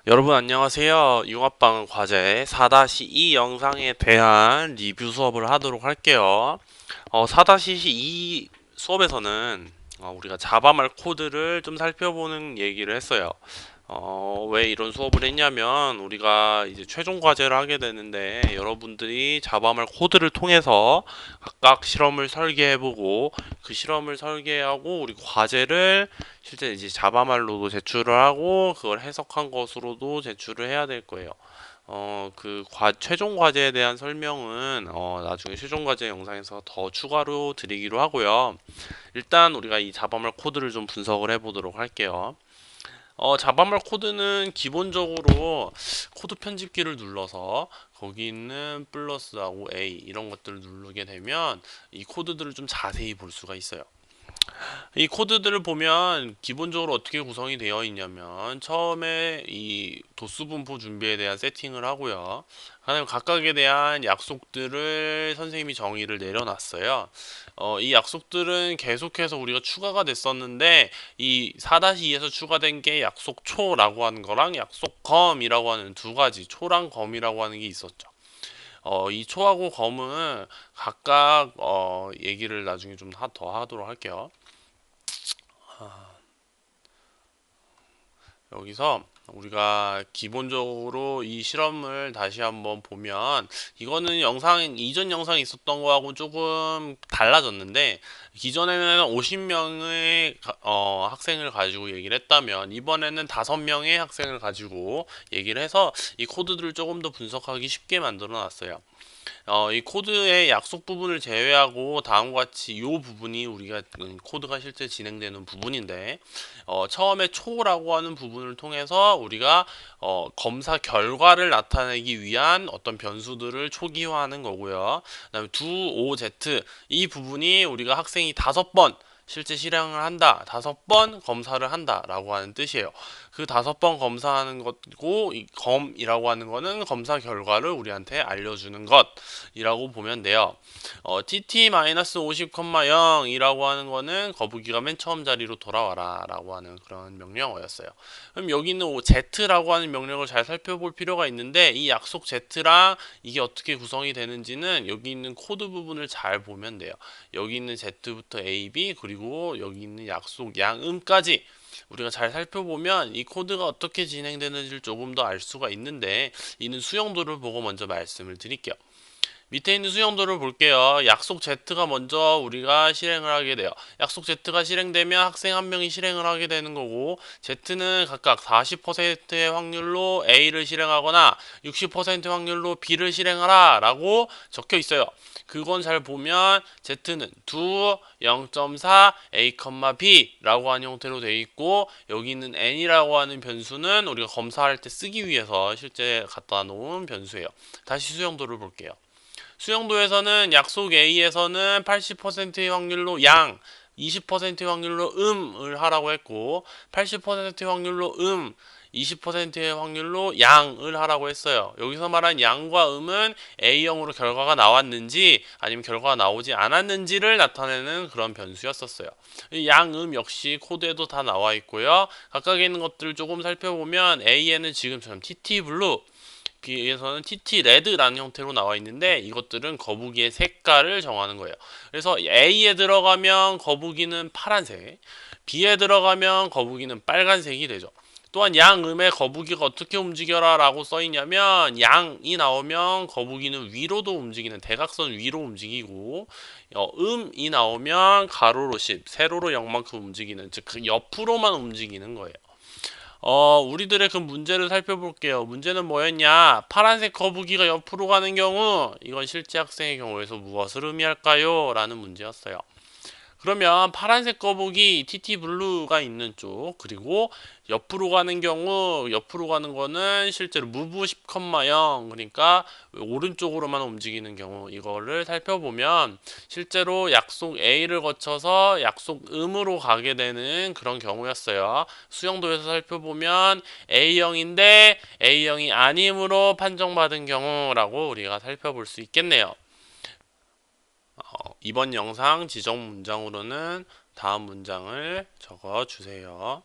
여러분 안녕하세요. 융합방 과제 4-2 영상에 대한 리뷰 수업을 하도록 할게요. 4-2 수업에서는 우리가 자바말 코드를 좀 살펴보는 얘기를 했어요. 왜 이런 수업을 했냐면 우리가 이제 최종 과제를 하게 되는데 여러분들이 자바말 코드를 통해서 각각 실험을 설계해보고 그 실험을 설계하고 우리 과제를 실제 이제 자바말로도 제출을 하고 그걸 해석한 것으로도 제출을 해야 될 거예요. 최종 과제에 대한 설명은 나중에 최종 과제 영상에서 더 추가로 드리기로 하고요. 일단 우리가 이 자바말 코드를 좀 분석을 해보도록 할게요. 자바말 코드는 기본적으로 코드 편집키를 눌러서 거기 있는 플러스하고 A 이런 것들을 누르게 되면 이 코드들을 좀 자세히 볼 수가 있어요. 이 코드들을 보면 기본적으로 어떻게 구성이 되어 있냐면 처음에 이 도수 분포 준비에 대한 세팅을 하고요. 그다음에 각각에 대한 약속들을 선생님이 정의를 내려놨어요. 이 약속들은 계속해서 우리가 추가가 됐었는데 이 4-2에서 추가된 게 약속초라고 하는 거랑 약속검이라고 하는 두 가지 초랑 검이라고 하는 게 있었죠. 이 초하고 검은 각각 얘기를 나중에 좀 더 하도록 할게요. 여기서 우리가 기본적으로 이 실험을 다시 한번 보면 이거는 이전 영상에 있었던 거하고 조금 달라졌는데 기존에는 50명의 학생을 가지고 얘기를 했다면 이번에는 5명의 학생을 가지고 얘기를 해서 이 코드들을 조금 더 분석하기 쉽게 만들어 놨어요. 이 코드의 약속 부분을 제외하고 다음과 같이 이 부분이 우리가 코드가 실제 진행되는 부분인데 처음에 초라고 하는 부분을 통해서 우리가 검사 결과를 나타내기 위한 어떤 변수들을 초기화하는 거고요. 그다음에 do, o, z 이 부분이 우리가 학생이 5번 실제 실행을 한다, 5번 검사를 한다라고 하는 뜻이에요. 그 5번 검사하는 것고 이 검이라고 하는 거는 검사 결과를 우리한테 알려주는 것이라고 보면 돼요. tt-50,0이라고 하는 거는 거북이가 맨 처음 자리로 돌아와라 라고 하는 그런 명령어였어요. 그럼 여기 있는 z라고 하는 명령을 잘 살펴볼 필요가 있는데 이 약속 z랑 이게 어떻게 구성이 되는지는 여기 있는 코드 부분을 잘 보면 돼요. 여기 있는 z부터 a, b 그리고 여기 있는 약속 양음까지 우리가 잘 살펴보면 이 코드가 어떻게 진행되는지를 조금 더 알 수가 있는데 이는 수용도를 보고 먼저 말씀을 드릴게요. 밑에 있는 수용도를 볼게요. 약속 Z가 먼저 우리가 실행을 하게 돼요. 약속 Z가 실행되면 학생 한 명이 실행을 하게 되는 거고 Z는 각각 40%의 확률로 A를 실행하거나 60% 확률로 B를 실행하라 라고 적혀 있어요. 그건 잘 보면 Z는 do 0.4 A, B 라고 하는 형태로 되어 있고 여기 있는 N이라고 하는 변수는 우리가 검사할 때 쓰기 위해서 실제 갖다 놓은 변수예요. 다시 수용도를 볼게요. 수용도에서는 약속 A에서는 80%의 확률로 양, 20%의 확률로 음을 하라고 했고 80%의 확률로 20%의 확률로 양을 하라고 했어요. 여기서 말한 양과 음은 A형으로 결과가 나왔는지 아니면 결과가 나오지 않았는지를 나타내는 그런 변수였었어요. 양, 음 역시 코드에도 다 나와 있고요. 각각에 있는 것들을 조금 살펴보면 A에는 지금처럼 TT블루 B에서는 TT 레드라는 형태로 나와 있는데 이것들은 거북이의 색깔을 정하는 거예요. 그래서 A에 들어가면 거북이는 파란색, B에 들어가면 거북이는 빨간색이 되죠. 또한 양음에 거북이가 어떻게 움직여라 라고 써있냐면 양이 나오면 거북이는 위로도 움직이는 대각선 위로 움직이고 음이 나오면 가로로 10, 세로로 0만큼 움직이는 즉 그 옆으로만 움직이는 거예요. 우리들의 그 문제를 살펴볼게요. 문제는 뭐였냐? 파란색 거북이가 옆으로 가는 경우, 이건 실제 학생의 경우에서 무엇을 의미할까요? 라는 문제였어요. 그러면 파란색 거북이 TT 블루가 있는 쪽 그리고 옆으로 가는 경우 옆으로 가는 거는 실제로 무브 10,0 그러니까 오른쪽으로만 움직이는 경우 이거를 살펴보면 실제로 약속 A를 거쳐서 약속 음으로 가게 되는 그런 경우였어요. 수용도에서 살펴보면 A형인데 A형이 아님으로 판정받은 경우라고 우리가 살펴볼 수 있겠네요. 이번 영상 지정 문장으로는 다음 문장을 적어 주세요.